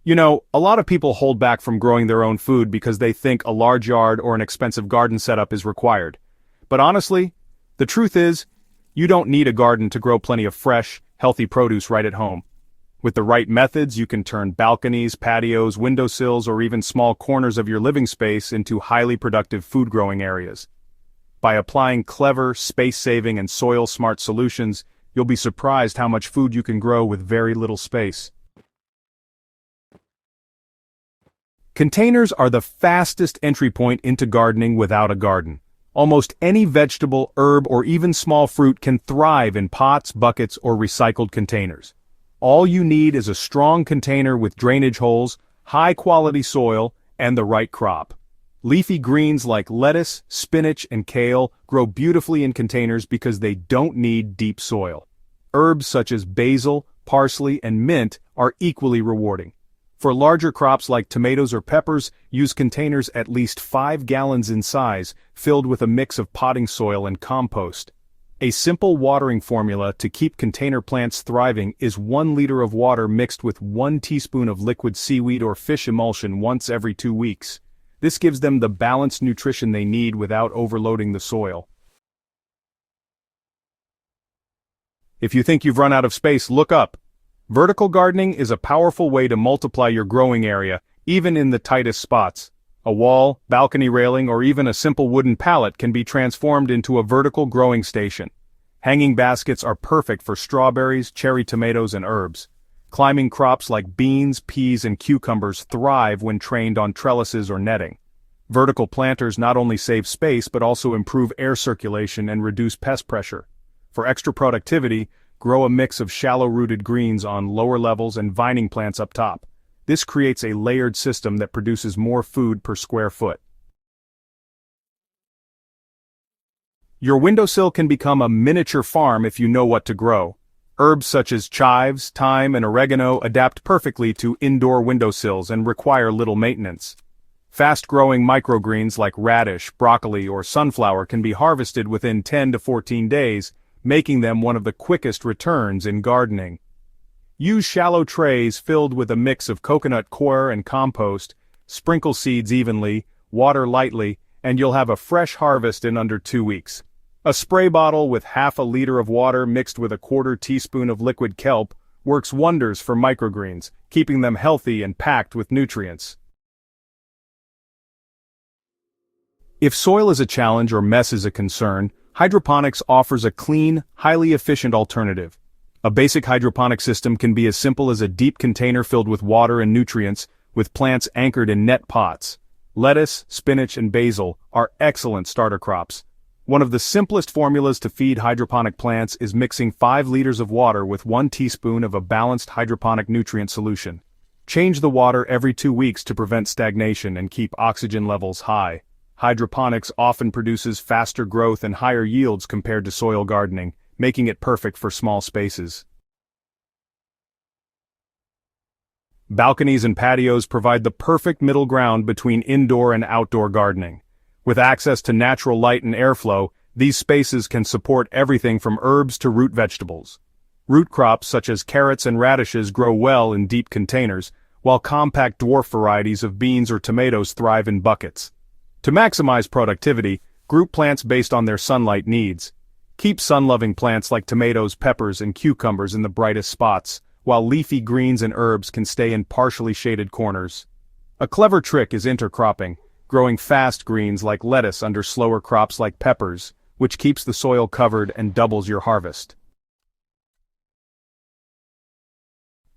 You know, a lot of people hold back from growing their own food because they think a large yard or an expensive garden setup is required. But honestly, the truth is, you don't need a garden to grow plenty of fresh, healthy produce right at home. With the right methods, you can turn balconies, patios, windowsills, or even small corners of your living space into highly productive food-growing areas. By applying clever, space-saving, and soil-smart solutions, you'll be surprised how much food you can grow with very little space. Containers are the fastest entry point into gardening without a garden. Almost any vegetable, herb, or even small fruit can thrive in pots, buckets, or recycled containers. All you need is a strong container with drainage holes, high-quality soil, and the right crop. Leafy greens like lettuce, spinach, and kale grow beautifully in containers because they don't need deep soil. Herbs such as basil, parsley, and mint are equally rewarding. For larger crops like tomatoes or peppers, use containers at least 5 gallons in size, filled with a mix of potting soil and compost. A simple watering formula to keep container plants thriving is 1 liter of water mixed with 1 teaspoon of liquid seaweed or fish emulsion once every 2 weeks. This gives them the balanced nutrition they need without overloading the soil. If you think you've run out of space, look up. Vertical gardening is a powerful way to multiply your growing area, even in the tightest spots. A wall, balcony railing, or even a simple wooden pallet can be transformed into a vertical growing station. Hanging baskets are perfect for strawberries, cherry tomatoes, and herbs. Climbing crops like beans, peas, and cucumbers thrive when trained on trellises or netting. Vertical planters not only save space but also improve air circulation and reduce pest pressure. For extra productivity, grow a mix of shallow-rooted greens on lower levels and vining plants up top. This creates a layered system that produces more food per square foot. Your windowsill can become a miniature farm if you know what to grow. Herbs such as chives, thyme, and oregano adapt perfectly to indoor windowsills and require little maintenance. Fast-growing microgreens like radish, broccoli, or sunflower can be harvested within 10 to 14 days, making them one of the quickest returns in gardening. Use shallow trays filled with a mix of coconut coir and compost, sprinkle seeds evenly, water lightly, and you'll have a fresh harvest in under 2 weeks. A spray bottle with half a liter of water mixed with a 1/4 teaspoon of liquid kelp works wonders for microgreens, keeping them healthy and packed with nutrients. If soil is a challenge or mess is a concern, hydroponics offers a clean, highly efficient alternative. A basic hydroponic system can be as simple as a deep container filled with water and nutrients, with plants anchored in net pots. Lettuce, spinach, and basil are excellent starter crops. One of the simplest formulas to feed hydroponic plants is mixing 5 liters of water with 1 teaspoon of a balanced hydroponic nutrient solution. Change the water every 2 weeks to prevent stagnation and keep oxygen levels high. Hydroponics often produces faster growth and higher yields compared to soil gardening, making it perfect for small spaces. Balconies and patios provide the perfect middle ground between indoor and outdoor gardening. With access to natural light and airflow, these spaces can support everything from herbs to root vegetables. Root crops such as carrots and radishes grow well in deep containers, while compact dwarf varieties of beans or tomatoes thrive in buckets. To maximize productivity, group plants based on their sunlight needs. Keep sun-loving plants like tomatoes, peppers, and cucumbers in the brightest spots, while leafy greens and herbs can stay in partially shaded corners. A clever trick is intercropping, growing fast greens like lettuce under slower crops like peppers, which keeps the soil covered and doubles your harvest.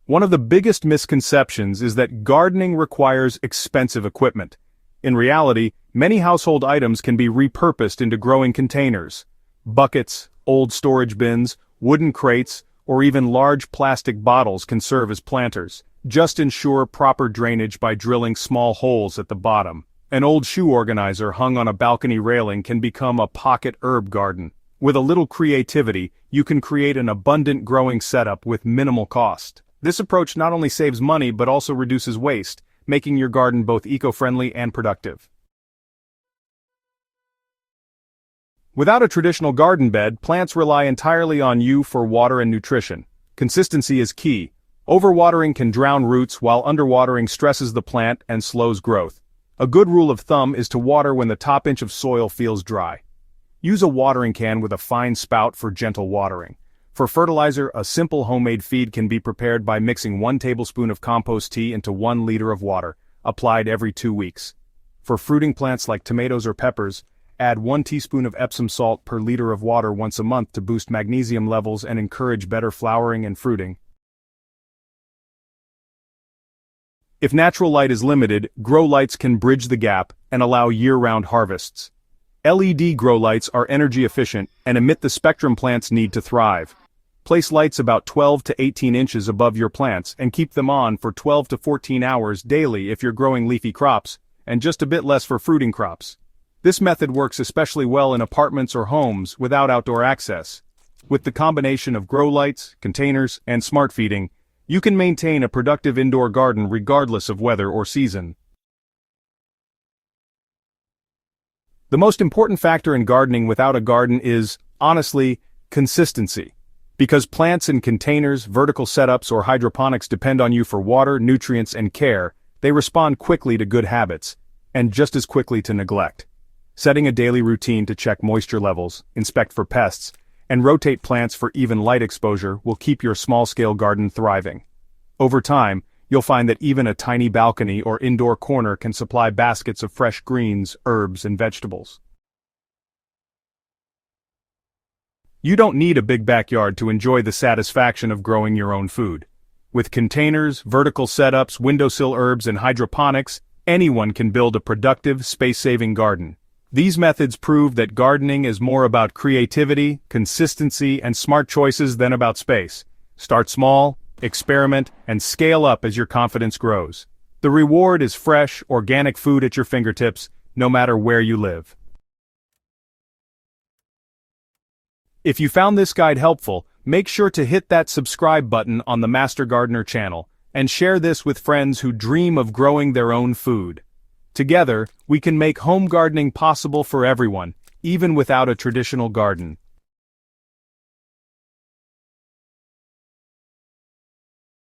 One of the biggest misconceptions is that gardening requires expensive equipment. In reality, many household items can be repurposed into growing containers. Buckets, old storage bins, wooden crates, or even large plastic bottles can serve as planters. Just ensure proper drainage by drilling small holes at the bottom. An old shoe organizer hung on a balcony railing can become a pocket herb garden. With a little creativity, you can create an abundant growing setup with minimal cost. This approach not only saves money but also reduces waste, making your garden both eco-friendly and productive. Without a traditional garden bed, plants rely entirely on you for water and nutrition. Consistency is key. Overwatering can drown roots while underwatering stresses the plant and slows growth. A good rule of thumb is to water when the top inch of soil feels dry. Use a watering can with a fine spout for gentle watering. For fertilizer, a simple homemade feed can be prepared by mixing 1 tablespoon of compost tea into 1 liter of water, applied every 2 weeks. For fruiting plants like tomatoes or peppers, add 1 teaspoon of Epsom salt per liter of water once a month to boost magnesium levels and encourage better flowering and fruiting. If natural light is limited, grow lights can bridge the gap and allow year-round harvests. LED grow lights are energy efficient and emit the spectrum plants need to thrive. Place lights about 12 to 18 inches above your plants and keep them on for 12 to 14 hours daily if you're growing leafy crops, and just a bit less for fruiting crops. This method works especially well in apartments or homes without outdoor access. With the combination of grow lights, containers, and smart feeding, you can maintain a productive indoor garden regardless of weather or season. The most important factor in gardening without a garden is, honestly, consistency. Because plants in containers, vertical setups, or hydroponics depend on you for water, nutrients, and care, they respond quickly to good habits, and just as quickly to neglect. Setting a daily routine to check moisture levels, inspect for pests, and rotate plants for even light exposure will keep your small-scale garden thriving. Over time, you'll find that even a tiny balcony or indoor corner can supply baskets of fresh greens, herbs, and vegetables. You don't need a big backyard to enjoy the satisfaction of growing your own food. With containers, vertical setups, windowsill herbs, and hydroponics, anyone can build a productive, space-saving garden. These methods prove that gardening is more about creativity, consistency, and smart choices than about space. Start small, experiment, and scale up as your confidence grows. The reward is fresh, organic food at your fingertips, no matter where you live. If you found this guide helpful, make sure to hit that subscribe button on the Master Gardener channel, and share this with friends who dream of growing their own food. Together, we can make home gardening possible for everyone, even without a traditional garden.